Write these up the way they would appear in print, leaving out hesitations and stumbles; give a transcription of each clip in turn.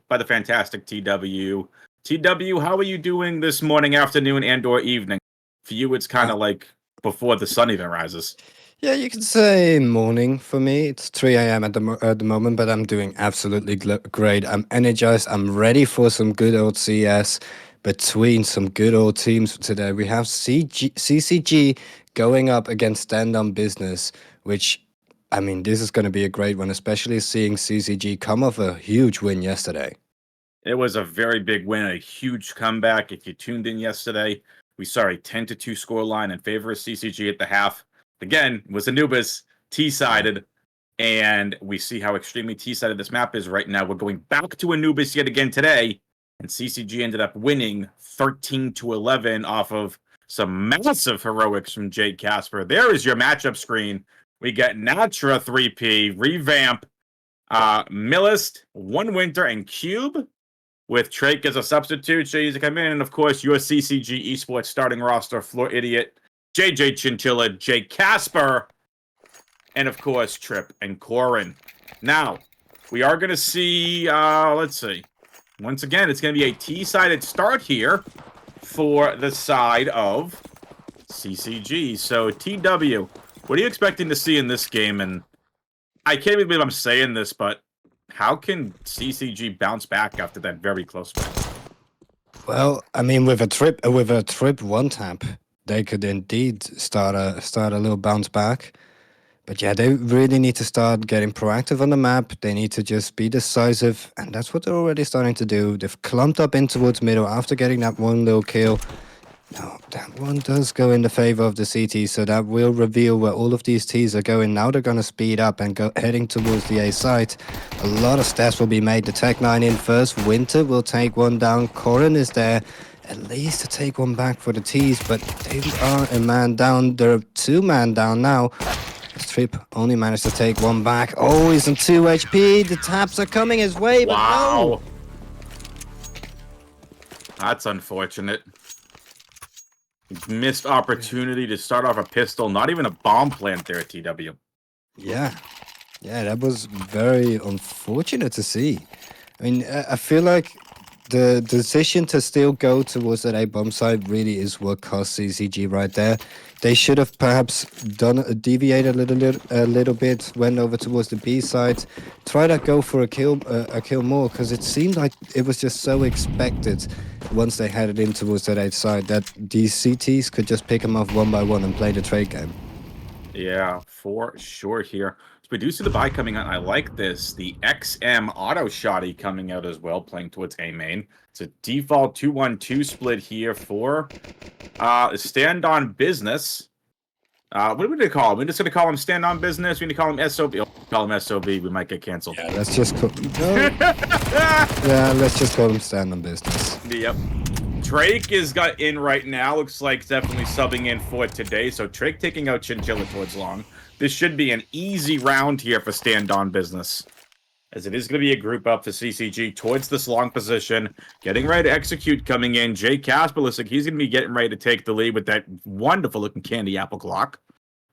by the fantastic TW. TW, how are you doing this morning, afternoon, and/or evening? For you, it's kind of like before the sun even rises. Yeah, you could say morning for me. It's 3 a.m. At the moment, but I'm doing absolutely great. I'm energized. I'm ready for some good old CS between some good old teams today. We have CCG going up against Stand on Business, which, I mean, this is going to be a great one, especially seeing CCG come off a huge win yesterday. It was a very big win, a huge comeback. If you tuned in yesterday, we saw a 10-2 scoreline in favor of CCG at the half. Again, it was Anubis, T-sided, and we see how extremely T-sided this map is right now. We're going back to Anubis yet again today, and CCG ended up winning 13-11 off of some massive heroics from Jake Casper. There is your matchup screen. We got Natra 3P, Revamp, Millist, One Winter, and Cube, with Trake as a substitute. So he's come in, and of course, your CCG Esports starting roster, Floor Idiot, JJ Chinchilla, Jake Casper, and of course, Trip and Corin. Now, we are going to see, let's see. Once again, it's going to be a T-sided start here for the side of CCG. So, TW, what are you expecting to see in this game? And I can't even believe I'm saying this, but how can CCG bounce back after that very close match? Well, I mean, with a trip one tap, they could indeed start a little bounce back. But yeah, they really need to start getting proactive on the map. They need to just be decisive, and that's what they're already starting to do. They've clumped up in towards middle after getting that one little kill. No, that one does go in the favor of the CT, so that will reveal where all of these Ts are going. Now they're going to speed up and go heading towards the A site. A lot of stats will be made. The Tech 9 in first. Winter will take one down. Corin is there, at least to take one back for the Ts, but they are a man down. They're 2-man down now. Trip only managed to take one back. Oh, he's on 2 HP. The taps are coming his way, but no. That's unfortunate. Missed opportunity to start off a pistol. Not even a bomb plant there at TW. Yeah, that was very unfortunate to see. I mean, I feel like the decision to still go towards that A bomb site really is what cost CCG right there. They should have perhaps deviated a little bit, went over towards the B side, try to go for a kill more, because it seemed like it was just so expected once they headed in towards that A side that these CTs could just pick them off one by one and play the trade game. Yeah, for sure here. So we do see the buy coming out. I like this. The XM auto shotty coming out as well, playing towards A main. It's a default 2-1-2 split here for Stand on Business. What are we going to call him? We're just going to call him Stand on Business. We're going to call him SOB. Oh, call him SOB. We might get canceled. Yeah, let's just call let's just call him Stand on Business. Yep. Drake is got in right now. Looks like definitely subbing in for today. So Drake taking out Chinchilla towards long. This should be an easy round here for Stand on Business, as it is going to be a group up for CCG towards this long position. Getting ready to execute coming in. Jay Casper looks like he's going to be getting ready to take the lead with that wonderful looking candy apple clock.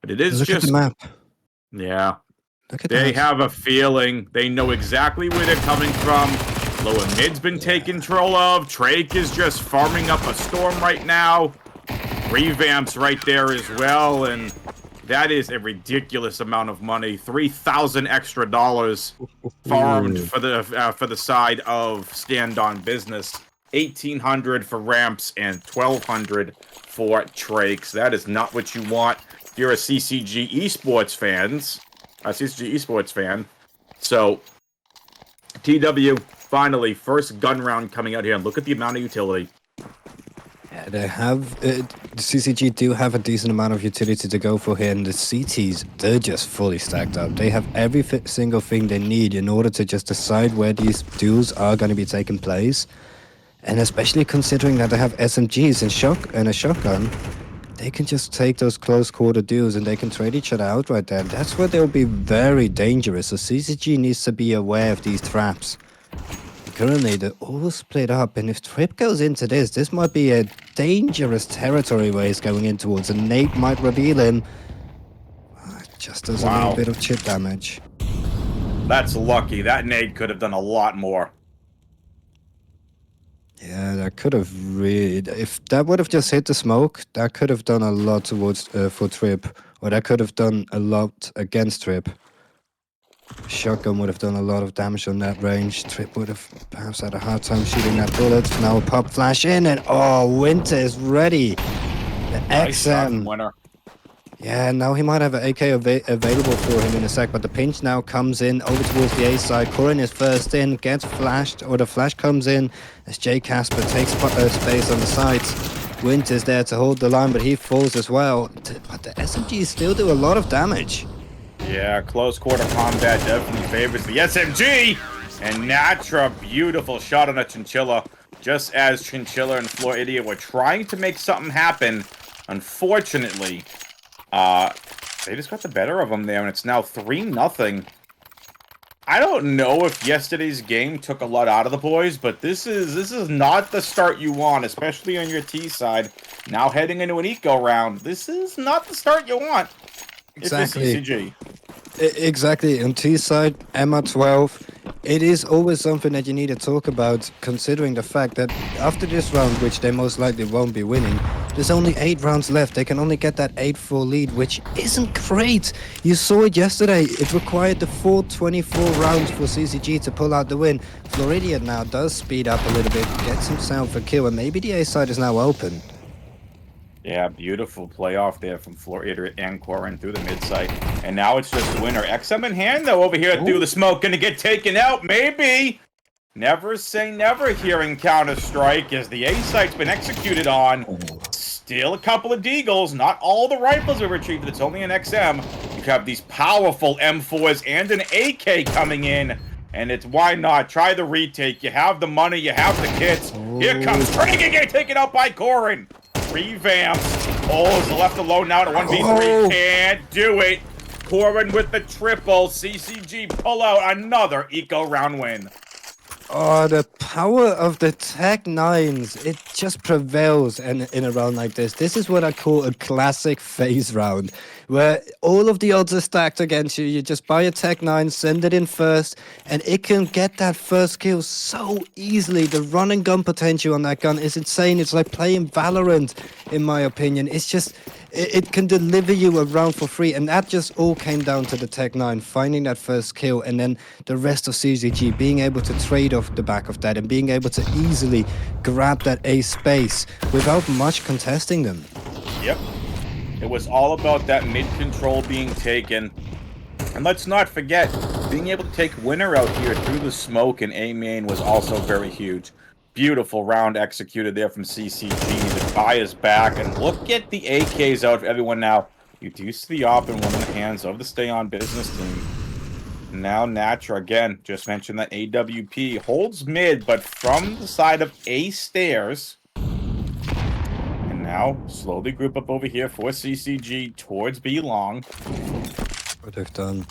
But it is Look just... at the map. Yeah. Look at they that. have a feeling. They know exactly where they're coming from. Lower mid's been taken control of. Drake is just farming up a storm right now. Revamp's right there as well, and that is a ridiculous amount of money. $3,000 extra farmed for the side of Stand on Business. $1,800 for ramps and $1,200 for Trakes. That is not what you want if you're a CCG Esports fan. So, TW, finally, first gun round coming out here. And look at the amount of utility. Yeah, they have... the CCG do have a decent amount of utility to go for here, and the CTs, they're just fully stacked up. They have every single thing they need in order to just decide where these duels are going to be taking place. And especially considering that they have SMGs and a shotgun, they can just take those close quarter duels and they can trade each other out right there. That's where they'll be very dangerous. So CCG needs to be aware of these traps. Currently, they're all split up, and if Trip goes into this might be a dangerous territory where he's going in towards, and Nate might reveal him. Just does a little bit of chip damage. That's lucky. That nade could have done a lot more. Yeah, that could have really. If that would have just hit the smoke, that could have done a lot towards for Trip, or that could have done a lot against Trip. Shotgun would have done a lot of damage on that range. Trip would have perhaps had a hard time shooting that bullet. Now a pop flash in, and Winter is ready. The Nice shot XM. from Winner. Yeah, now he might have an AK available for him in a sec, but the pinch now comes in over towards the A side. Corin is first in, gets flashed, or the flash comes in as J Casper takes space on the sides. Winter's there to hold the line, but he falls as well. But the SMGs still do a lot of damage. Yeah, close quarter combat definitely favors the SMG. And Natra, beautiful shot on a Chinchilla. Just as Chinchilla and Floor Idiot were trying to make something happen, unfortunately, they just got the better of them there, and it's now 3-0. I don't know if yesterday's game took a lot out of the boys, but this is not the start you want, especially on your T side. Now heading into an eco round, this is not the start you want. Exactly. If you're CCG. Exactly. On T side, Emma 12. It is always something that you need to talk about, considering the fact that after this round, which they most likely won't be winning, there's only 8 rounds left. They can only get that 8-4 lead, which isn't great. You saw it yesterday. It required the full 24 rounds for CCG to pull out the win. Floridian now does speed up a little bit, gets himself a kill, and maybe the A side is now open. Yeah, beautiful playoff there from Floor Idiot and Corin through the mid site. And now it's just Winner. XM in hand, though, over here through the smoke. Gonna get taken out, maybe. Never say never here in Counter-Strike, as the A site's been executed on. Still a couple of Deagles. Not all the rifles were retrieved. It's only an XM. You have these powerful M4s and an AK coming in. And it's why not? Try the retake. You have the money. You have the kits. Here comes Trinity getting taken out by Corin. Revamps. Is left alone now at a 1v3. Can't do it. Corin with the triple. CCG pull out another eco round win. Oh, the power of the Tech 9s. It just prevails in a round like this. This is what I call a classic phase round, where all of the odds are stacked against you. You just buy a Tech 9, send it in first, and it can get that first kill so easily. The run and gun potential on that gun is insane. It's like playing Valorant, in my opinion. It's just... It can deliver you a round for free, and that just all came down to the Tech 9 finding that first kill, and then the rest of CCG being able to trade off the back of that and being able to easily grab that A space without much contesting them. Yep. It was all about that mid control being taken. And let's not forget, being able to take Winner out here through the smoke in A main was also very huge. Beautiful round executed there from CCG. The tie is back, and look at the AKs out for everyone now. You do see the op in one of the hands of the StandonBusiness team. Now Natra, again, just mentioned that AWP holds mid, but from the side of A stairs. And now slowly group up over here for CCG towards B long. What they've done.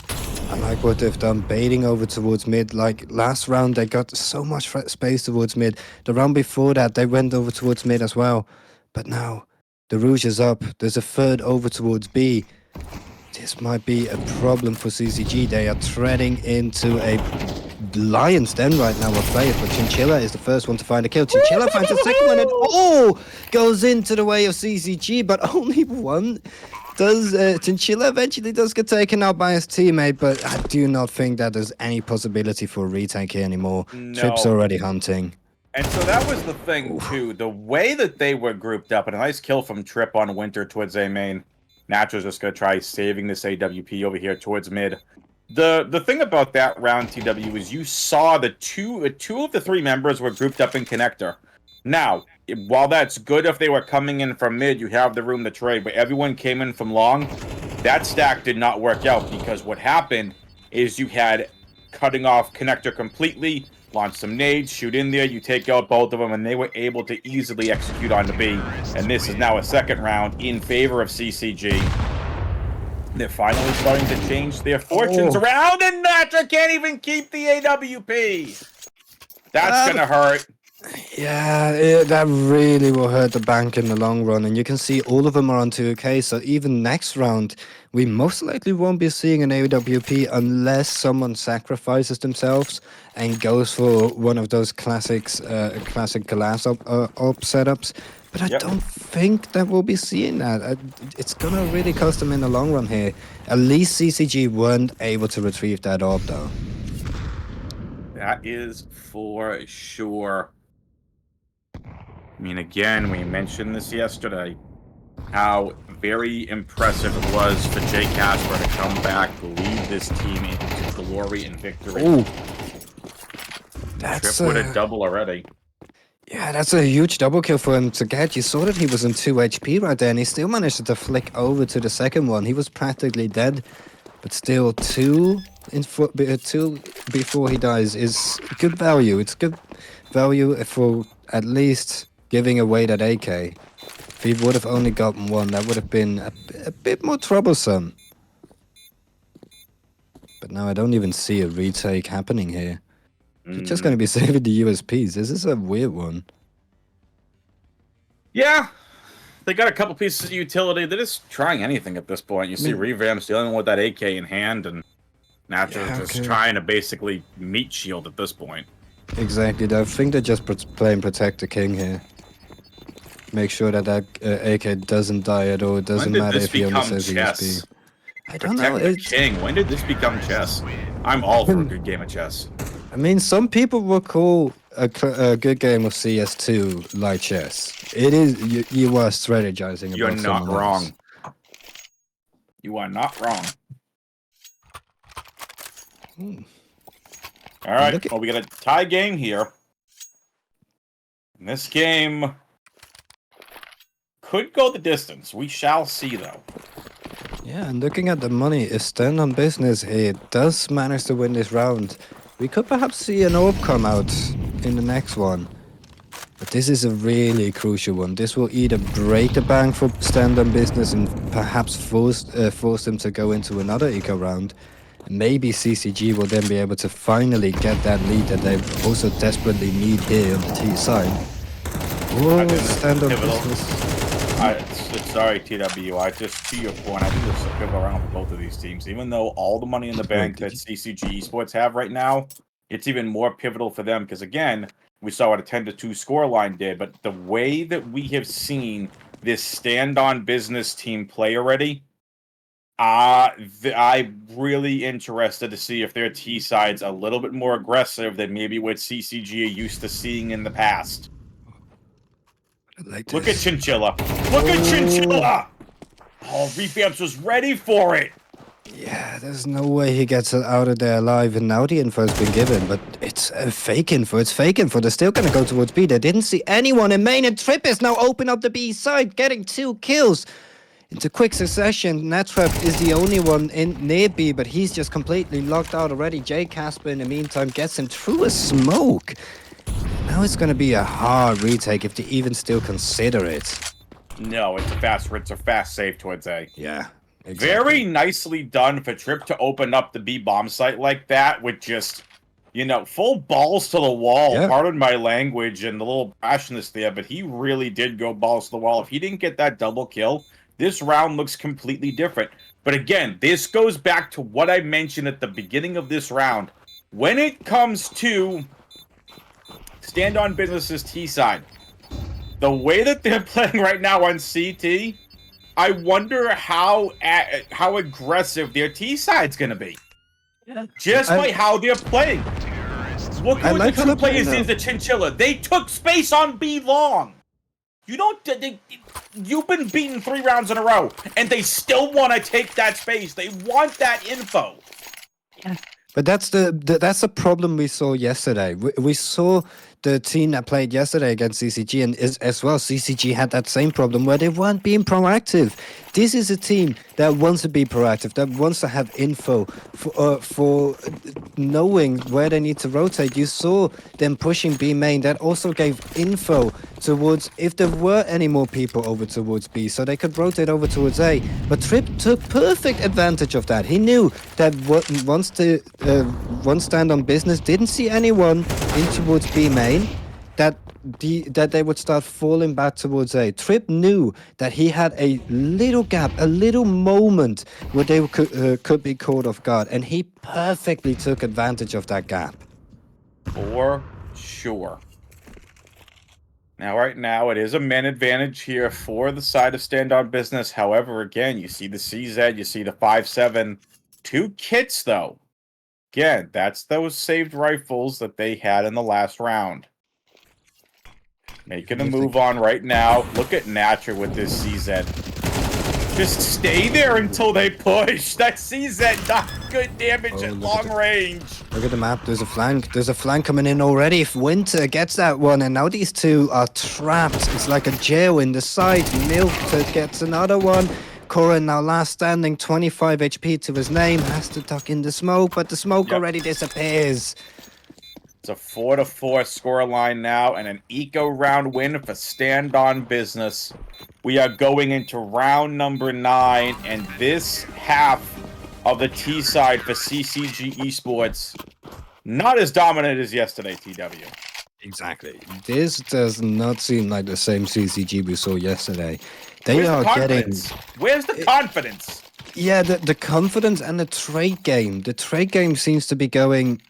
I like what they've done, baiting over towards mid. Like last round, they got so much space towards mid. The round before that, they went over towards mid as well. But now, the Rouge is up. There's a third over towards B. This might be a problem for CCG. They are treading into a lion's den right now of players, but Chinchilla is the first one to find a kill. Chinchilla finds the second one, and goes into the way of CCG, but only one. Chinchilla eventually does get taken out by his teammate, but I do not think that there's any possibility for a retake here anymore. No. Trip's already hunting. And so that was the thing, too. The way that they were grouped up, and a nice kill from Trip on Winter towards A main. Natural's just going to try saving this AWP over here towards mid. The thing about that round, TW, is you saw the two of the 3 members were grouped up in connector. Now, while that's good if they were coming in from mid, you have the room to trade, but everyone came in from long. That stack did not work out, because what happened is you had cutting off connector completely, launch some nades, shoot in there, you take out both of them, and they were able to easily execute on the B. And this is now a second round in favor of CCG. They're finally starting to change their fortunes around, and Natra can't even keep the AWP. That's gonna hurt. Yeah, that really will hurt the bank in the long run. And you can see all of them are on 2K. So even next round, we most likely won't be seeing an AWP unless someone sacrifices themselves and goes for one of those classic glass op setups. But I Yep. don't think that we'll be seeing that. It's going to really cost them in the long run here. At least CCG weren't able to retrieve that orb, though. That is for sure. I mean, again, we mentioned this yesterday, how very impressive it was for Jay Casper to come back, lead this team into glory and victory. Ooh. Trip with a double already. Yeah, that's a huge double kill for him to get. You saw that he was on 2 HP right there, and he still managed to flick over to the second one. He was practically dead, but still two before he dies is good value. It's good value for at least giving away that AK. If he would have only gotten one, that would have been a bit more troublesome. But now I don't even see a retake happening here. You're just going to be saving the USPs. This is a weird one. Yeah. They got a couple pieces of utility. They're just trying anything at this point. You see Revamps dealing with that AK in hand, and Natural just trying to basically meat shield at this point. Exactly. I think they're just playing Protect the King here. Make sure that AK doesn't die at all. It doesn't matter if he only says USP. I don't know. King. When did this become chess? I'm all for a good game of chess. I mean, some people will call a good game of CS2 like chess. It is. You are strategizing. You're not wrong. You are not wrong. All right. Well, we got a tie game here. And this game could go the distance. We shall see, though. Yeah, and looking at the money, if StandonBusiness here does manage to win this round, we could perhaps see an orb come out in the next one. But this is a really crucial one. This will either break the bank for StandonBusiness and perhaps force them to go into another eco round. Maybe CCG will then be able to finally get that lead that they also desperately need here on the T side. Whoa, StandonBusiness. Sorry, TW. To your point, I think there's a pivotal round for both of these teams. Even though all the money in the bank that CCG Esports have right now, it's even more pivotal for them because, again, we saw what a 10-2 scoreline did. But the way that we have seen this StandonBusiness team play already, I'm really interested to see if their T side's a little bit more aggressive than maybe what CCG are used to seeing in the past. Look at Chinchilla. Look at Chinchilla! Oh, Revamps was ready for it. Yeah, there's no way he gets out of there alive, and now the info's been given, but it's a fake info. It's fake info. They're still going to go towards B. They didn't see anyone in main, and Trip is now open up the B side, getting 2 kills. Into quick succession, Natrap is the only one in near B, but he's just completely locked out already. Jay Casper, in the meantime, gets him through a smoke. Now it's going to be a hard retake if they even still consider it. No, it's a fast save towards A. Yeah, exactly. Very nicely done for Trip to open up the B bomb site like that with just, full balls to the wall. Yeah. Pardon my language and the little brashness there, but he really did go balls to the wall. If he didn't get that double kill, this round looks completely different. But again, this goes back to what I mentioned at the beginning of this round. When it comes to StandonBusiness's T side, the way that they're playing right now on CT, I wonder how aggressive their T side's going to be. Yeah. Just by how they're playing. Look at what the two players is the Chinchilla. They took space on B long. You've been beaten 3 rounds in a row, and they still want to take that space. They want that info. Yeah. But that's the problem we saw yesterday. We saw the team that played yesterday against CCG, and as well, CCG had that same problem where they weren't being proactive. This is a team that wants to be proactive, that wants to have info for knowing where they need to rotate. You saw them pushing B main. That also gave info towards if there were any more people over towards B, so they could rotate over towards A. But Trip took perfect advantage of that. He knew that once StandonBusiness didn't see anyone in towards B main, that that they would start falling back towards A. Trip knew that he had a little gap, a little moment where they could be caught off guard, and he perfectly took advantage of that gap. For sure. Now, right now, it is a man advantage here for the side of Stand On Business. However, again, you see the CZ, you see the 5.7. 2 kits, though. Again, that's those saved rifles that they had in the last round. Making a move on right now. Look at Natra with this CZ. Just stay there until they push. That CZ not good damage at long range. Look at the map. There's a flank. There's a flank coming in already. If Winter gets that one, and now these two are trapped. It's like a jail in the side. Milk gets another one. Corin now last standing, 25 HP to his name. Has to tuck in the smoke, but the smoke already disappears. It's a 4-4 scoreline now, and an eco round win for Stand On Business. We are going into round number 9, and this half of the T side for CCG Esports, not as dominant as yesterday, TW. Exactly. This does not seem like the same CCG we saw yesterday. Where's the confidence? Where's the confidence? Yeah, the confidence and the trade game. The trade game seems to be going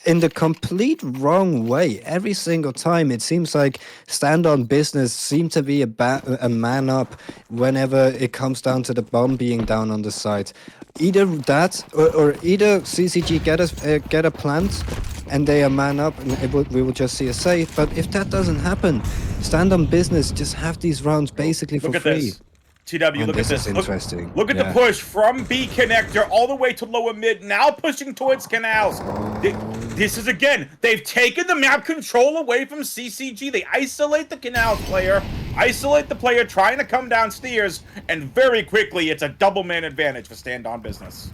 in the complete wrong way every single time. It seems like Stand On Business seem to be a man up whenever it comes down to the bomb being down on the site. Either that or either CCG get a plant and they are man up and we will just see a save. But if that doesn't happen, Stand On Business just have these rounds basically for free. This. TW, look at this. Interesting. Look at the push from B connector all the way to lower mid, now pushing towards canals. This is, again, they've taken the map control away from CCG. They isolate the canals player, isolate the player trying to come downstairs, and very quickly it's a double man advantage for Stand On Business.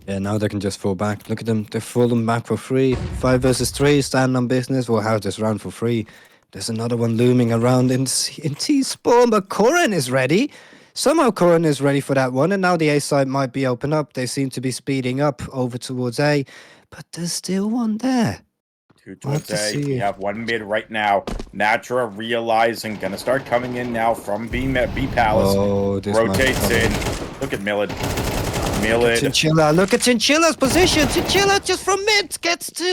Yeah, now they can just fall back. Look at them. They're falling back for free. 5 versus 3, Stand On Business will have this round for free. There's another one looming around in T-spawn, but Corin is ready. Somehow Corin is ready for that one, and now the A side might be open up. They seem to be speeding up over towards A, but there's still one there. 2 towards A. We have one mid right now. Natra realizing, gonna start coming in now from B Palace. Oh, rotates in. Look at Millid. Chinchilla, look at Chinchilla's position. Chinchilla just from mid gets 2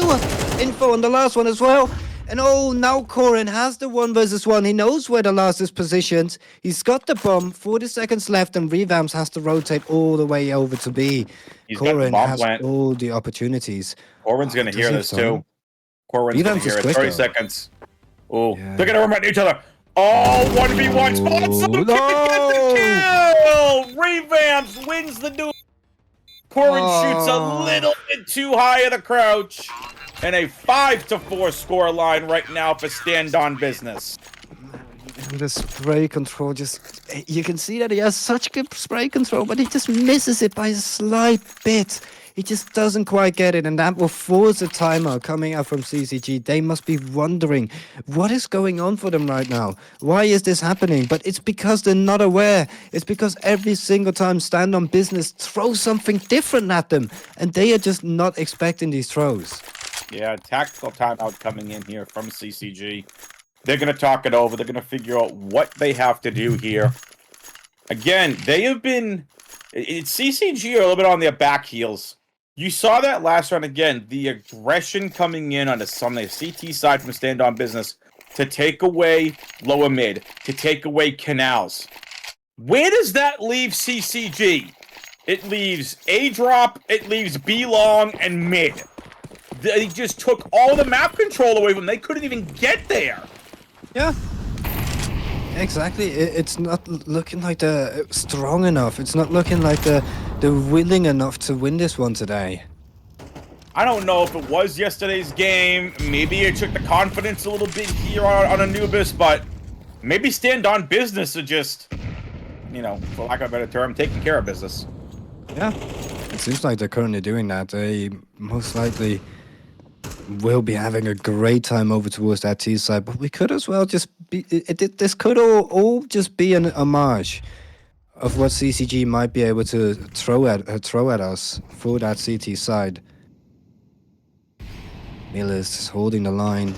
info on the last one as well. And oh, now Corin has the 1 versus 1. He knows where the last is positioned. He's got the bomb. 40 seconds left, and Revamps has to rotate all the way over to B. Corin has all the opportunities. Corin's going to hear this too. Corin's going to hear it. 30 seconds. Oh, they're going to run each other. Oh, 1v1 spot. Someone get the kill. Revamps wins the duel. Corin shoots a little bit too high at a crouch. And a 5-4 scoreline right now for Stand On Business. The spray control you can see that he has such good spray control, but he just misses it by a slight bit. He just doesn't quite get it, and that will force a timeout coming out from CCG. They must be wondering what is going on for them right now. Why is this happening? But it's because they're not aware. It's because every single time Stand On Business throws something different at them, and they are just not expecting these throws. Yeah, tactical timeout coming in here from CCG. They're going to talk it over. They're going to figure out what they have to do here. Again, they have been... CCG are a little bit on their back heels. You saw that last round again. The aggression coming in on the CT side from Stand On Business to take away lower mid, to take away canals. Where does that leave CCG? It leaves A drop, it leaves B long, and mid. They just took all the map control away from them. They couldn't even get there. Yeah. Exactly. It's not looking like they're strong enough. It's not looking like they're willing enough to win this one today. I don't know if it was yesterday's game. Maybe it took the confidence a little bit here on Anubis, but maybe Stand On Business are just, you know, for lack of a better term, taking care of business. Yeah. It seems like they're currently doing that. They most likely will be having a great time over towards that T side, but we could as well just be... This could all just be an homage of what CCG might be able to throw at us for that CT side. Miller's holding the line.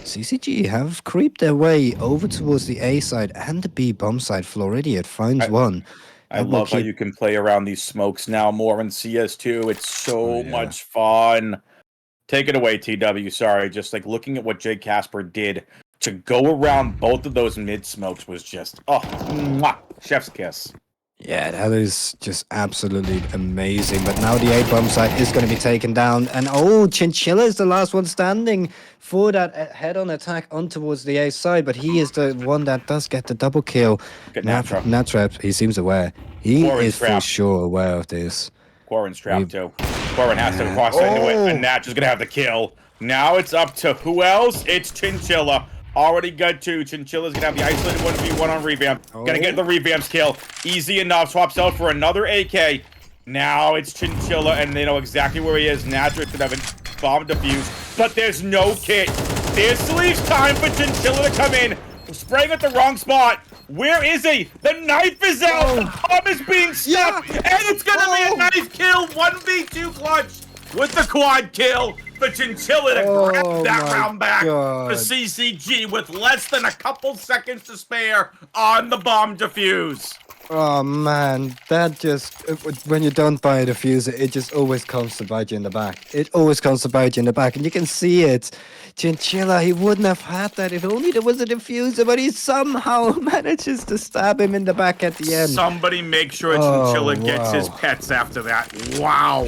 CCG have creeped their way over towards the A side and the B bomb side. Floridian finds one. I love how you can play around these smokes now more in CS2. It's so much fun. Take it away, TW. Sorry, just like looking at what Jay Casper did to go around both of those mid smokes was just, mwah, chef's kiss. Yeah, that is just absolutely amazing. But now the A bomb site is going to be taken down. And Chinchilla is the last one standing for that head-on attack on towards the A side. But he is the one that does get the double kill. Natrap, he seems aware. He is for sure aware of this. Quarren's trapped too. Quarren has to cross into it, and Natch is going to have the kill. Now it's up to who else? It's Chinchilla. Already got 2. Chinchilla's gonna have the isolated 1v1 on Revamp. Gonna get the Revamp's kill. Easy enough. Swaps out for another AK. Now it's Chinchilla, and they know exactly where he is. Natural could have a bomb defuse, but there's no kit. This leaves time for Chinchilla to come in. Spraying at the wrong spot. Where is he? The knife is out. The bomb is being stuck, and it's gonna be a knife kill. 1v2 clutch with the quad kill. For Chinchilla to grab that round back for CCG with less than a couple seconds to spare on the bomb defuse. Oh man, that just, when you don't buy a diffuser, it just always comes to bite you in the back. It always comes to bite you in the back, and you can see it. Chinchilla, he wouldn't have had that if only there was a diffuser, but he somehow manages to stab him in the back at the end. Somebody make sure Chinchilla gets his pets after that. Wow.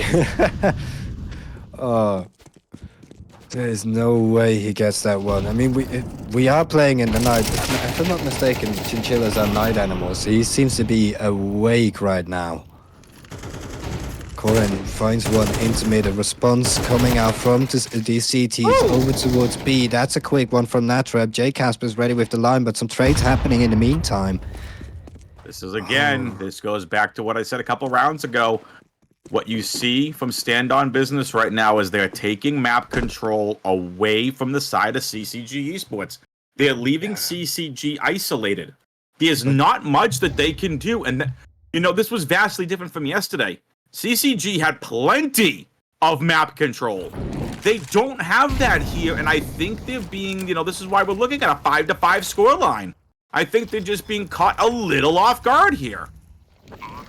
There's no way he gets that one. I mean, we are playing in the night. If I'm not mistaken, Chinchillas are night animals. He seems to be awake right now. Quarren finds one intermediate response coming out from these CTs over towards B. That's a quick one from Natrap. J Casper's ready with the line, but some trades happening in the meantime. This is this goes back to what I said a couple rounds ago. What you see from StandonBusiness right now is they're taking map control away from the side of CCG Esports. They're leaving CCG isolated. There's not much that they can do. And, this was vastly different from yesterday. CCG had plenty of map control. They don't have that here. And I think they're being, this is why we're looking at a 5-5 scoreline. I think they're just being caught a little off guard here.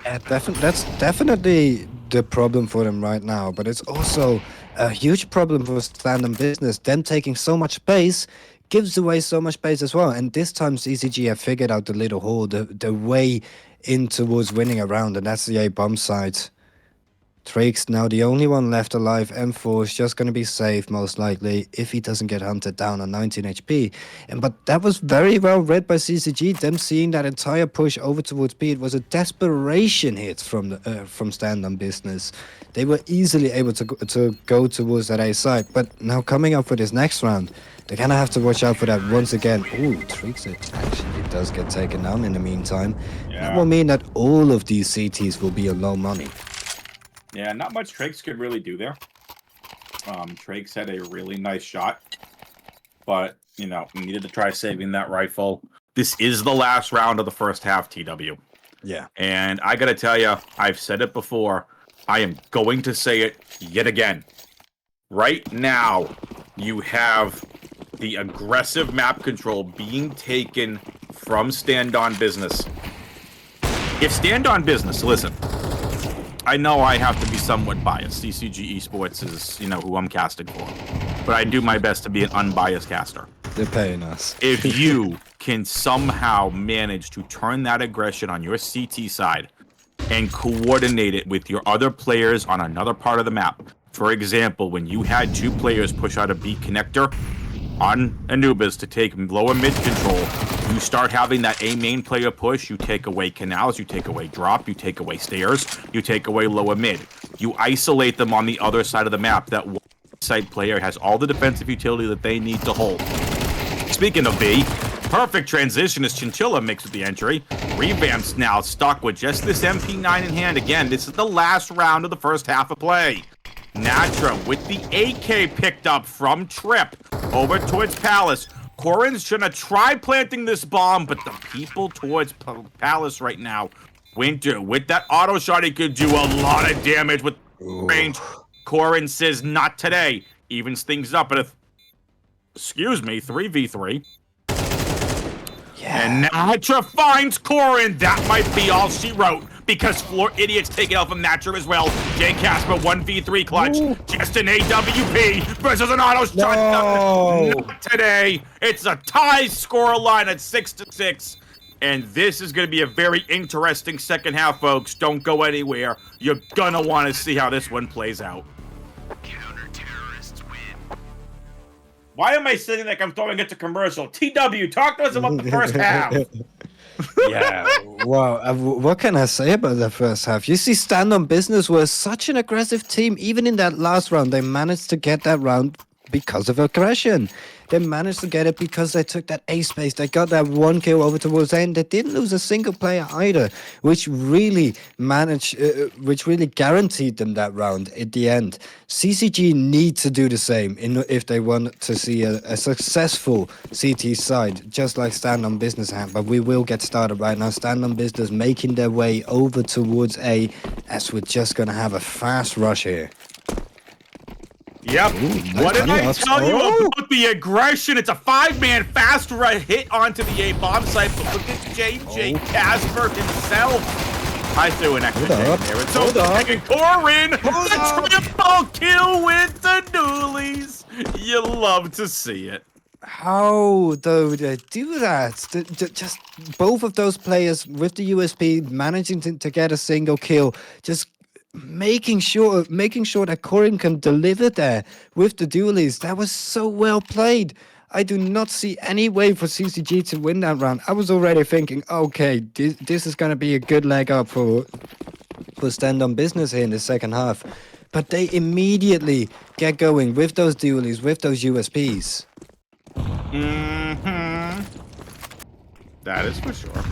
Yeah, that's definitely the problem for them right now, but it's also a huge problem for StandonBusiness. Them taking so much space gives away so much space as well, and this time CCG have figured out the little hole, the way in towards winning a round, and that's the A bomb site. Trake's now the only one left alive. M4 is just going to be safe, most likely, if he doesn't get hunted down on 19 HP. But that was very well read by CCG. Them seeing that entire push over towards B, it was a desperation hit from StandonBusiness. They were easily able to go towards that A side. But now coming up for this next round, they're going to have to watch out for that once again. Ooh, Treeks actually does get taken down in the meantime. Yeah. That will mean that all of these CTs will be on low money. Yeah, not much Trakes could really do there. Trakes had a really nice shot, but, needed to try saving that rifle. This is the last round of the first half, TW. Yeah. And I gotta tell you, I've said it before. I am going to say it yet again. Right now, you have the aggressive map control being taken from StandonBusiness. If StandonBusiness, listen, I know I have to be somewhat biased. CCG Esports is, who I'm casting for. But I do my best to be an unbiased caster. They're paying us. If you can somehow manage to turn that aggression on your CT side and coordinate it with your other players on another part of the map. For example, when you had 2 players push out a B connector on Anubis to take lower mid control, you start having that A main player push, you take away canals, you take away drop, you take away stairs, you take away lower mid. You isolate them on the other side of the map. That one side player has all the defensive utility that they need to hold. Speaking of B, perfect transition as Chinchilla makes with the entry. Revamp's now stuck with just this MP9 in hand. Again, this is the last round of the first half of play. Natra with the AK picked up from Trip over towards Palace. Quarren's gonna try planting this bomb, but the people towards Palace right now, Winter, with that auto shot, he could do a lot of damage with range. Quarren says, not today. Evens things up, but excuse me, 3v3. Yeah. And Natra finds Corin. That might be all she wrote, because Floor Idiot's taking out from Natra as well. J Casper 1v3 clutch. Ooh. Just an AWP versus an auto shotgun. Not today. It's a tie score line at 6-6. And this is going to be a very interesting second half, folks. Don't go anywhere. You're going to want to see how this one plays out. Why am I sitting like I'm throwing it to commercial? TW, talk to us about the first half. Yeah, well, what can I say about the first half? You see, Stand on Business was such an aggressive team. Even in that last round, they managed to get that round because of aggression. They managed to get it because they took that A space. They got that 1 kill over towards end. They didn't lose a single player either, which really guaranteed them that round at the end. CCG need to do the same if they want to see a successful CT side, just like Stand on Business had. But we will get started right now. Stand on Business making their way over towards A, as we're just going to have a fast rush here. Yep. What did I tell you about the aggression? It's a 5-man fast right hit onto the A bomb site. But look at JJ Casper himself. I threw an extra there. It's over. Corin, the triple kill with the Doolies. You love to see it. How though they do that? Just both of those players with the USP managing to get a single kill. Just making sure that Corin can deliver there with the dualies. That was so well played. I do not see any way for CCG to win that round. I was already thinking, okay, this is going to be a good leg up for Stand on Business here in the second half. But they immediately get going with those dualies, with those USPs. That is for sure.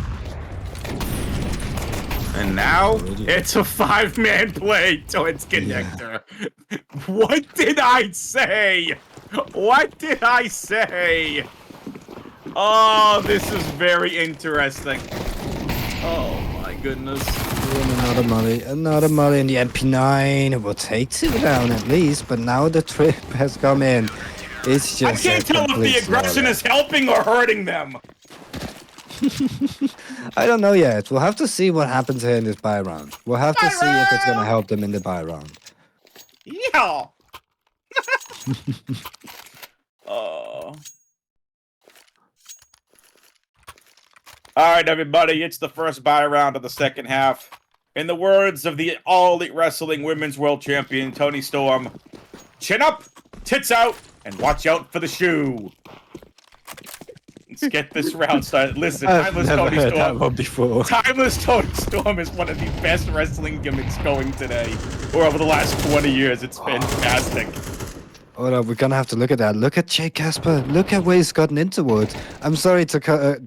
And now it's a 5-man play to its connector. Yeah. What did I say? What did I say? Oh, this is very interesting. Oh my goodness. Another molly in the MP9. We'll take 2 down at least, but now the trip has come in. It's just I can't tell if the aggression is helping or hurting them. I don't know yet. We'll have to see what happens here in this buy round. We'll have to see if it's going to help them in the buy round. Yeah. Oh. All right, everybody. It's the first buy round of the second half. In the words of the All Elite Wrestling Women's World Champion, Toni Storm, chin up, tits out, and watch out for the shoe. Let's get this round started. Listen, Timeless Toni Storm. That one before. Timeless Toni Storm is one of the best wrestling gimmicks going today, or over the last 20 years. It's fantastic. Oh no, we're gonna have to look at that. Look at Jay Casper. Look at where he's gotten into towards. I'm sorry to cut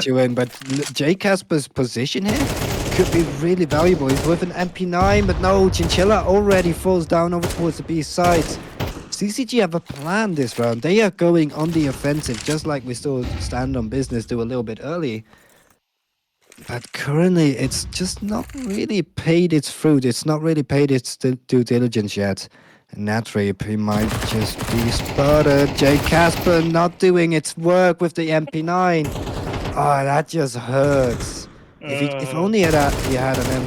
you in, but Jay Casper's position here could be really valuable. He's with an MP9, but no, Chinchilla already falls down over towards the B side. CCG have a plan this round. They are going on the offensive, just like we saw Stand on Business do a little bit early. But currently, it's just not really paid its fruit. It's not really paid its due diligence yet. And that he might just be spotted. Jay Casper not doing its work with the MP9. Oh, that just hurts. If only he had an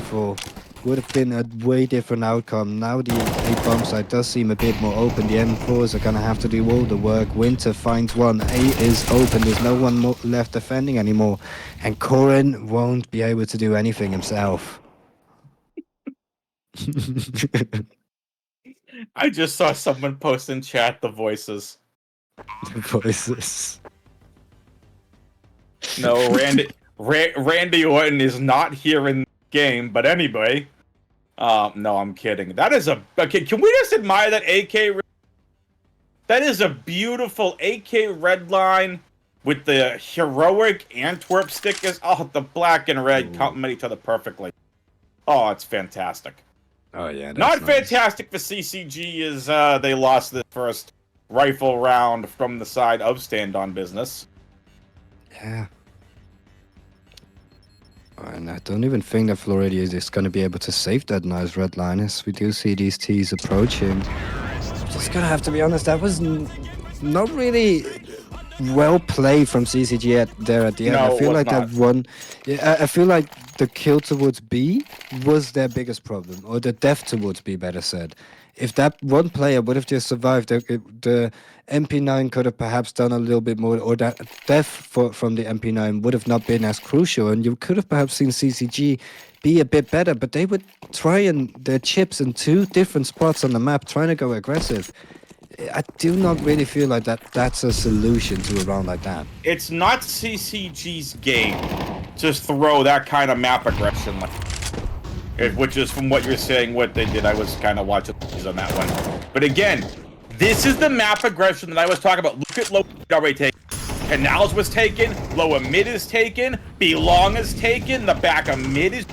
M4. Would have been a way different outcome. Now the A bomb site does seem a bit more open. The M4s are gonna have to do all the work. Winter finds one. A is open. There's no one left defending anymore. And Corin won't be able to do anything himself. I just saw someone post in chat the voices. The voices. No, Randy Orton is not here in game, but anyway, no, I'm kidding. That is okay. Can we just admire that AK? That is a beautiful AK red line with the heroic Antwerp stickers. Oh, the black and red complement each other perfectly. Oh, it's fantastic. Oh yeah, not nice. Fantastic for CCG is they lost the first rifle round from the side of Stand on Business. Yeah. And I don't even think that Floridius is going to be able to save that nice red line as we do see these T's approaching. Just gonna have to be honest, that was not really well played from CCG there at the end. No, I it feel was like not. that one. Yeah, I feel like the kill towards B was their biggest problem, or the death towards B, better said. If that one player would have just survived, the MP9 could have perhaps done a little bit more, or that death from the MP9 would have not been as crucial, and you could have perhaps seen CCG be a bit better, but they would try and their chips in two different spots on the map, trying to go aggressive. I do not really feel like that's a solution to a round like that. It's not CCG's game to throw that kind of map aggression, which is from what you're saying, what they did. I was kind of watching on that one. But again, this is the map aggression that I was talking about. Look at low already taken. Canals was taken. Lower mid is taken. Belong is taken. The back of mid is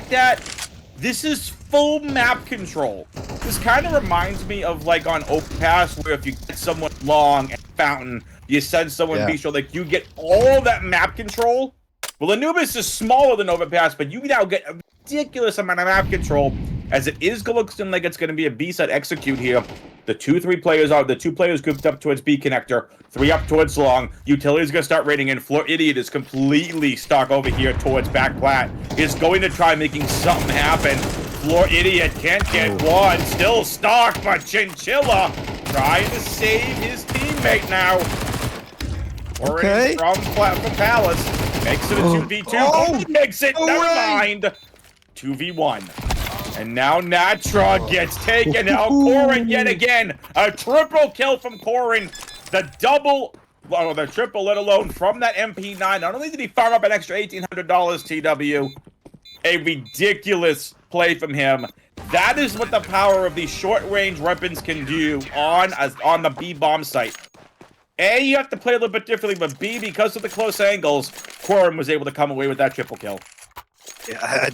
that. This is full map control. This kind of reminds me of like on Overpass, where if you get someone long and Fountain, you send someone B, so like you get all that map control. Well, Anubis is smaller than Overpass, but you now get a ridiculous amount of map control, as it is looking like it's going to be a B-side execute here. The 2-3 players are the 2 players grouped up towards B connector, 3 up towards long. Utility's going to start raiding in. Floor Idiot is completely stuck over here towards back plat. Is going to try making something happen. Floor Idiot can't get one. Still stuck, but Chinchilla trying to save his teammate now. Okay. From Palace. Makes it a 2v2. Oh, makes it. Never mind. 2v1. And now Natra gets taken. Now Corin yet again. A triple kill from Corin. The double, or the triple, let alone from that MP9. Not only did he farm up an extra $1,800 TW, a ridiculous play from him. That is what the power of these short-range weapons can do on the B bomb site. A, you have to play a little bit differently, but B, because of the close angles, Corin was able to come away with that triple kill. I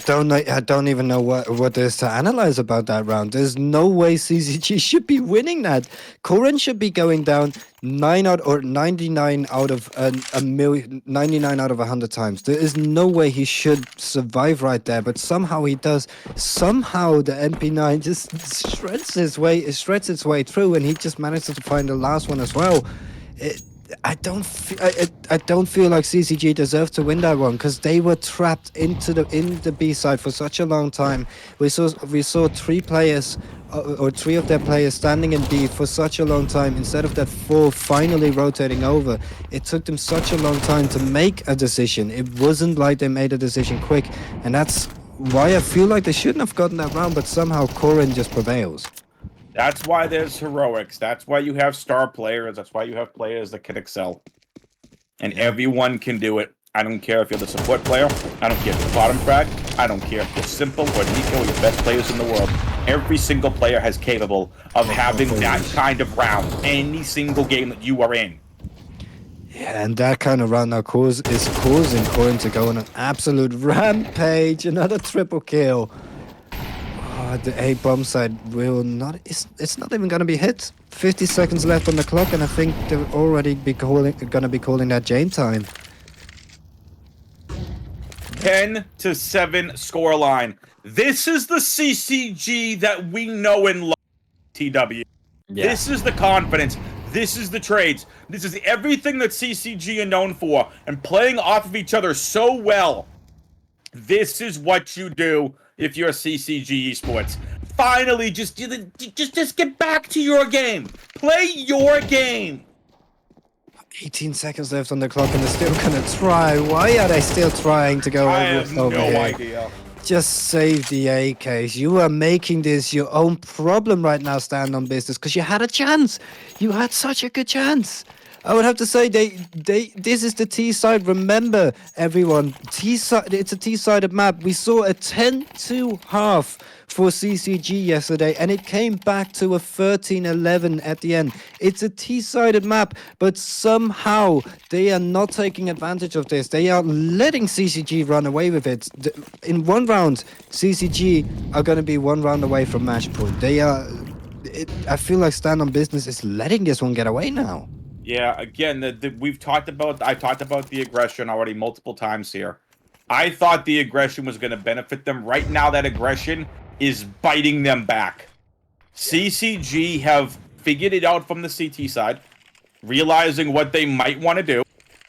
don't even know what there is to analyze about that round. There's no way CCG should be winning that. Corin should be going down 99 out of a million, 99 out of 100 times. There is no way he should survive right there, but somehow he does. Somehow the MP9 just shreds its way through, and he just manages to find the last one as well. I don't feel like CCG deserved to win that one, because they were trapped in the B side for such a long time. We saw 3 players or 3 of their players standing in B for such a long time, instead of that 4 finally rotating over. It took them such a long time to make a decision. It wasn't like they made a decision quick, and that's why I feel like they shouldn't have gotten that round, but somehow Corin just prevails. That's why there's heroics. That's why you have star players. That's why you have players that can excel. And everyone can do it. I don't care if you're the support player. I don't care if you're bottom frag. I don't care if you're Simple or Nico or your best players in the world. Every single player has capable of having that kind of round any single game that you are in. Yeah, and that kind of round now is causing Corin to go on an absolute rampage. Another triple kill. The A bomb side will not. It's not even gonna be hit. 50 seconds left on the clock, and I think they're already gonna be calling that game time. 10-7 scoreline. This is the CCG that we know and love. TW. Yeah. This is the confidence. This is the trades. This is everything that CCG are known for, and playing off of each other so well. This is what you do if you're CCG Esports. Finally, just get back to your game. Play your game. 18 seconds left on the clock, and they're still gonna try. Why are they still trying to go over? I have no idea. Just save the AKs. You are making this your own problem right now, StandonBusiness, because you had a chance. You had such a good chance. I would have to say this is the T side. Remember, everyone, T side. It's a T-sided map. We saw a 10-2 half for CCG yesterday, and it came back to a 13-11 at the end. It's a T-sided map, but somehow they are not taking advantage of this. They are letting CCG run away with it. In one round, CCG are going to be 1 round away from match point. They are. I feel like StandonBusiness is letting this one get away now. Yeah, again, I talked about the aggression already multiple times here. I thought the aggression was going to benefit them. Right now, that aggression is biting them back. CCG have figured it out from the CT side. realizing what they might want to do.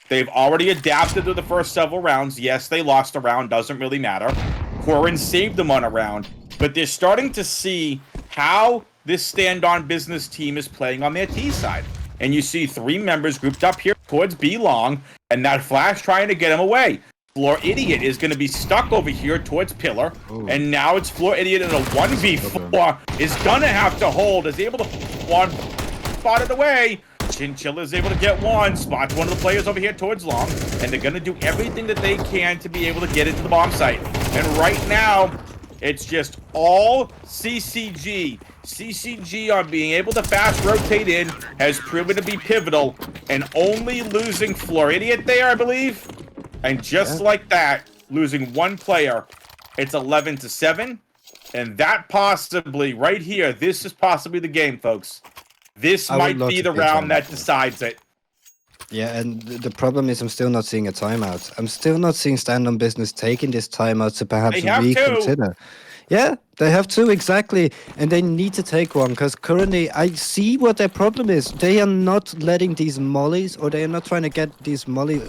They've already adapted to the first several rounds. Yes, they lost a round, doesn't really matter. Corin saved them on a round, but they're starting to see how this StandonBusiness team is playing on their T side. And you see 3 members grouped up here towards B long, and that Flash trying to get him away. Floor Idiot is going to be stuck over here towards Pillar, and now it's Floor Idiot in a 1v4. Is going to have to hold, is able to one spot it away. Chinchilla is able to get one, spots one of the players over here towards long, and they're going to do everything that they can to be able to get into the bomb site. And right now, it's just all CCG. CCG on being able to fast rotate in has proven to be pivotal, and only losing Floor Idiot there, I believe. And just like that, losing 1 player, it's 11-7. And that possibly, right here, this is possibly the game, folks. This might be the round that decides it. Yeah, and the problem is I'm still not seeing a timeout. I'm still not seeing StandonBusiness taking this timeout to perhaps reconsider. Yeah, they have to, exactly. And they need to take one, because currently I see what their problem is. They are not letting these mollies, or they are not trying to get these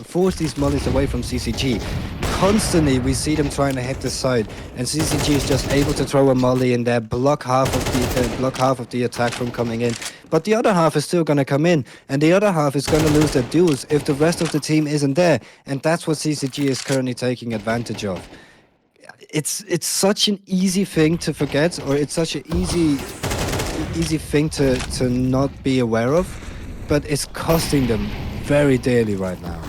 force these mollies away from CCG. Constantly we see them trying to hit the side, and CCG is just able to throw a molly in there, block half of the attack from coming in. But the other half is still going to come in, and the other half is going to lose their duels if the rest of the team isn't there. And that's what CCG is currently taking advantage of. It's such an easy thing to forget, or it's such an easy thing to not be aware of, but it's costing them very dearly right now.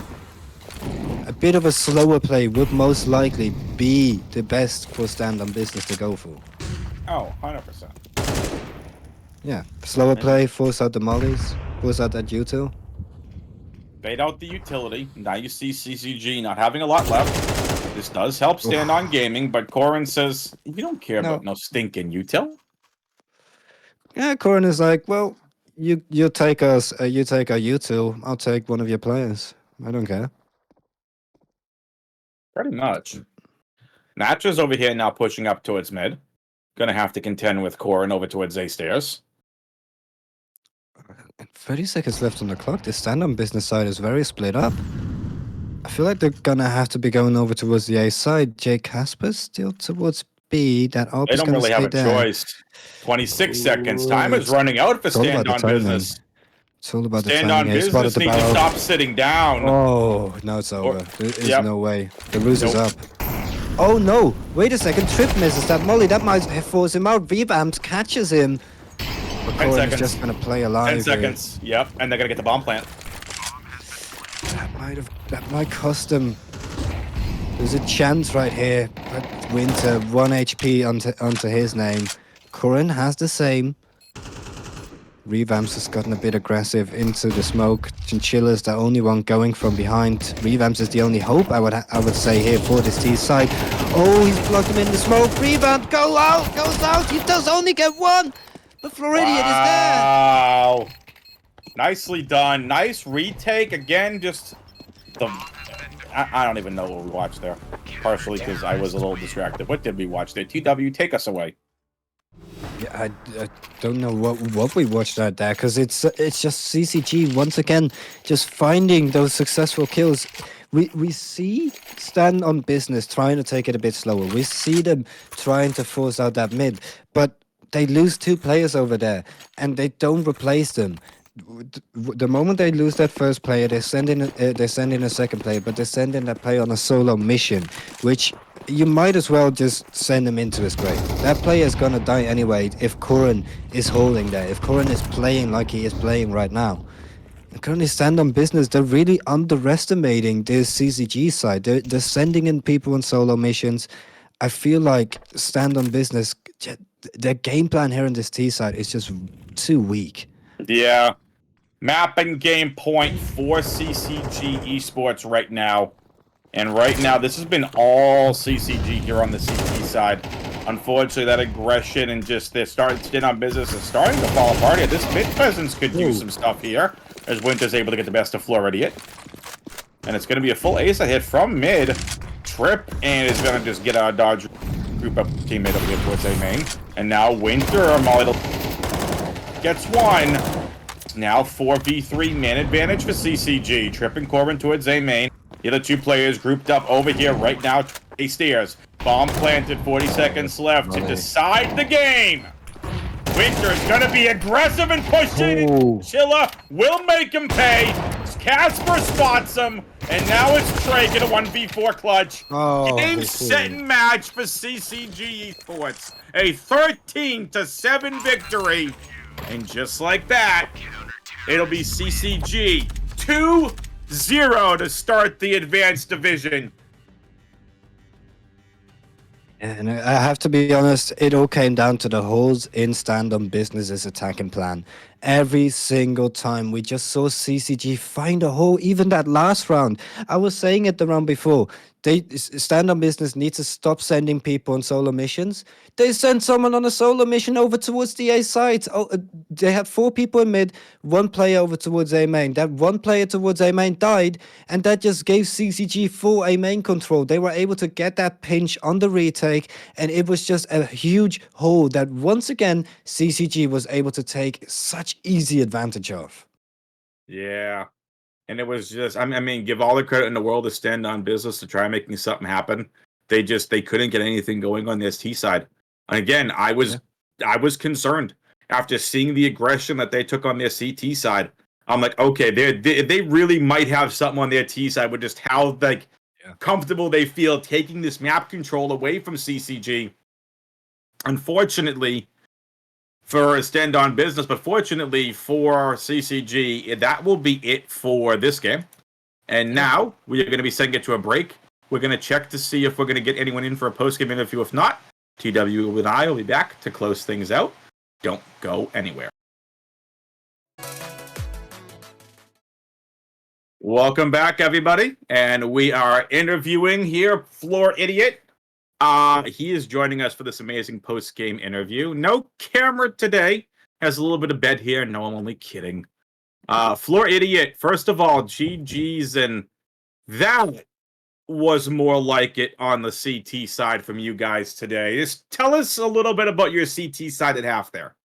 A bit of a slower play would most likely be the best for StandonBusiness to go for. Oh, 100%. Yeah, slower play, force out the mollies, force out that util. Bait out the utility. Now you see CCG not having a lot left. This does help StandOn Gaming, but Corin says, we don't care about no stinking util. Yeah, Corin is like, well, you take us, you take our util, I'll take one of your players. I don't care. Pretty much. Natra's over here now pushing up towards mid. Gonna have to contend with Corin over towards A stairs. 30 seconds left on the clock. The StandonBusiness side is very split up. I feel like they're gonna have to be going over towards the A side. J Casper still towards B. That AWP They is don't gonna really stay have a there. choice. 26 seconds. Time is running out for StandonBusiness. It's all about the timing. StandonBusiness need to stop sitting down. Oh, now it's over. There is no way. The ruse is up. Oh no! Wait a second. Trip misses that molly. That might force him out. Revamps catches him. But Corin is just gonna play alive. 10 seconds. Yep, and they're gonna get the bomb plant. That might cost them. There's a chance right here. But Winter 1 HP onto his name. Corin has the same. Revamps has gotten a bit aggressive into the smoke. Chinchilla's the only one going from behind. Revamps is the only hope I would say here for this T side. Oh, he's blocked him in the smoke. Revamp goes out. He does only get one. The Floridian is there. Wow. Nicely done. Nice retake. Again, just the... I don't even know what we watched there. Partially because I was a little distracted. What did we watch there? TW, take us away. Yeah, I don't know what we watched out there, because it's just CCG once again just finding those successful kills. We see StandonBusiness trying to take it a bit slower. We see them trying to force out that mid, but they lose 2 players over there, and they don't replace them. The moment they lose that first player, they send in a second player, but they send in that player on a solo mission, which you might as well just send him into his grave. That player is gonna die anyway if Corin is holding there, if Corin is playing like he is playing right now. And currently StandonBusiness, they're really underestimating this CCG side. They're sending in people on solo missions. I feel like StandonBusiness, their game plan here on this T side is just too weak. Yeah. Map and game point for CCG Esports right now. And right now, this has been all CCG here on the CT side. Unfortunately, that aggression and just their StandonBusiness is starting to fall apart here. This mid presence could use some stuff here, as Winter's able to get the best of Floor Idiot. And it's going to be a full ace hit from mid. Trip, and is going to just get a dodge group up teammate over here towards A main. And now Winter, Molly gets one. It's now 4v3 man advantage for CCG. Tripping Corbin towards A main. The other two players grouped up over here right now. A stairs. Bomb planted, 40 seconds left to decide the game. Winter's gonna be aggressive and pushing. Chilla will make him pay. Casper spots him, and now it's Trey get a 1v4 clutch. Game, set, and match for CCG Esports. A 13-7 victory. And just like that, it'll be CCG 2-0 to start the advanced division. And I have to be honest, it all came down to the holes in StandonBusiness's attacking plan. Every single time we just saw CCG find a hole, even that last round. I was saying it the round before. StandonBusiness needs to stop sending people on solo missions. They sent someone on a solo mission over towards the A side. They had 4 people in mid, 1 player over towards A main. That 1 player towards A main died, and that just gave CCG full A main control. They were able to get that pinch on the retake, and it was just a huge hole that once again CCG was able to take such easy advantage of. Yeah. And it was just, I mean, give all the credit in the world to StandonBusiness to try making something happen. They couldn't get anything going on the ST side. And again, I was concerned after seeing the aggression that they took on their CT side. I'm like, okay, they really might have something on their T side with just how comfortable they feel taking this map control away from CCG. Unfortunately for StandonBusiness, but fortunately for CCG, that will be it for this game. And now we are going to be sending it to a break. We're going to check to see if we're going to get anyone in for a post-game interview. If not, TW and I will be back to close things out. Don't go anywhere. Welcome back, everybody. And we are interviewing here Floor Idiot. He is joining us for this amazing post-game interview. No camera today. Has a little bit of bed here. No, I'm only kidding. Floor Idiot, first of all, GG's, and that was more like it on the CT side from you guys today. Just tell us a little bit about your CT side at half there.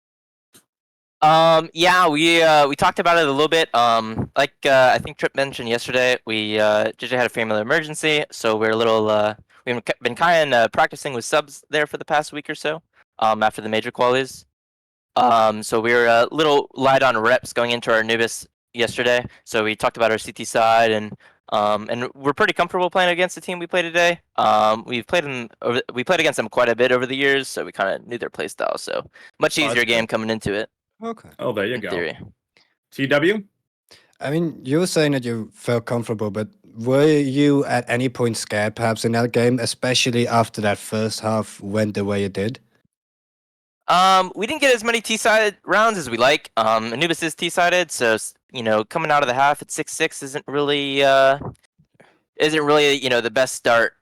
Yeah, we talked about it a little bit. I think Trip mentioned yesterday, JJ had a family emergency, so we're a little we've been kind of practicing with subs there for the past week or so. After the major qualies. So we were a little light on reps going into our Anubis yesterday. So we talked about our CT side, and we're pretty comfortable playing against the team we played today. We played against them quite a bit over the years, so we kind of knew their play style. So much easier game coming into it. Okay. Oh, there you go. Theory. TW? I mean, you were saying that you felt comfortable, but were you at any point scared perhaps in that game, especially after that first half went the way it did? We didn't get as many T-sided rounds as we like. Anubis is T-sided, so coming out of the half at 6-6 isn't really the best start.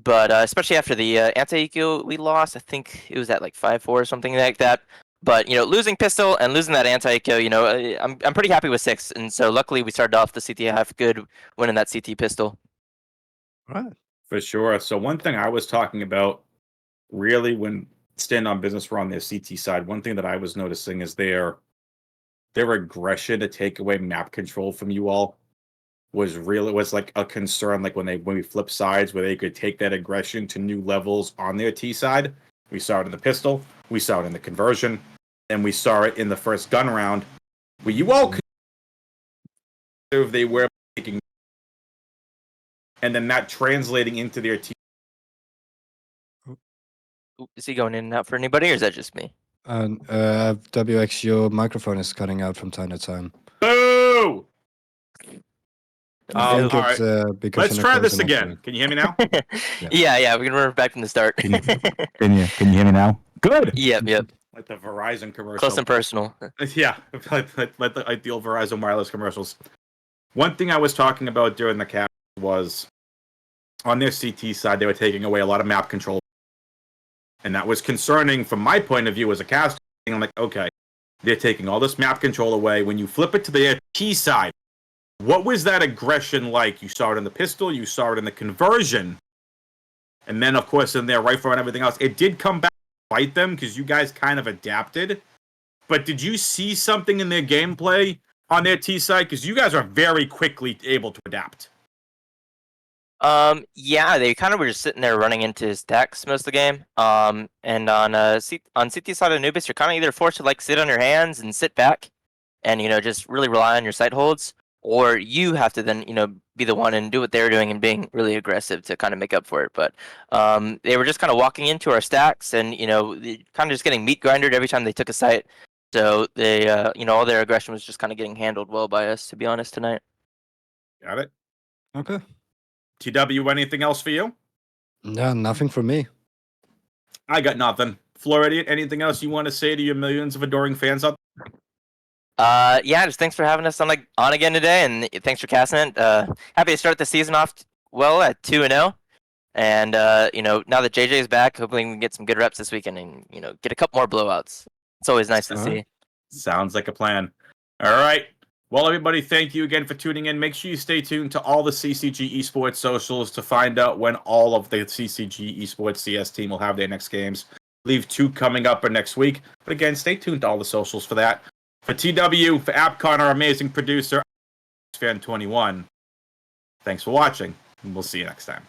But especially after the anti-EQ we lost, I think it was at like 5-4 or something like that. But losing pistol and losing that anti-EQ, I'm pretty happy with 6, and so luckily we started off the CT half good, winning that CT pistol. Right. For sure. So one thing I was talking about, really, when StandonBusiness were on their CT side, one thing that I was noticing is their aggression to take away map control from you all was like a concern. Like when we flip sides, where they could take that aggression to new levels on their T side. We saw it in the pistol, we saw it in the conversion, and we saw it in the first gun round, where you all could if they were taking, and then that translating into their T. Is he going in and out for anybody, or is that just me? WX, your microphone is cutting out from time to time. Boo! I think all it's, right. because Let's you're try not this close enough again. Can you hear me now? Yeah, we can run back from the start. Can you hear me now? Good. Yep. Like the Verizon commercial. Close and personal. Yeah, like the old Verizon wireless commercials. One thing I was talking about during the cast was on their CT side, they were taking away a lot of map control. And that was concerning from my point of view as a caster. I'm like, okay, they're taking all this map control away. When you flip it to the T side, what was that aggression like? You saw it in the pistol, you saw it in the conversion. And then, of course, in their rifle and everything else, it did come back to bite them because you guys kind of adapted. but did you see something in their gameplay on their T side? Because you guys are very quickly able to adapt. Yeah, they kind of were just sitting there running into stacks most of the game. And on CT side of Anubis, you're kind of either forced to like sit on your hands and sit back, and just really rely on your sight holds, or you have to then be the one and do what they're doing and being really aggressive to kind of make up for it. But they were just kind of walking into our stacks and kind of just getting meat grindered every time they took a site. So they all their aggression was just kind of getting handled well by us, to be honest, tonight. Got it. Okay. TW, anything else for you? No, nothing for me. I got nothing. Floridian, anything else you want to say to your millions of adoring fans out there? Yeah, just thanks for having us on again today, and thanks for casting it. Happy to start the season off well at 2-0, and now that JJ is back, hopefully we can get some good reps this weekend and get a couple more blowouts. It's always nice to see. Sounds like a plan. All right. Well, everybody, thank you again for tuning in. Make sure you stay tuned to all the CCG Esports socials to find out when all of the CCG Esports CS team will have their next games. Leave 2 coming up for next week. But again, stay tuned to all the socials for that. For TW, for AppCon, our amazing producer, Fan21, thanks for watching, and we'll see you next time.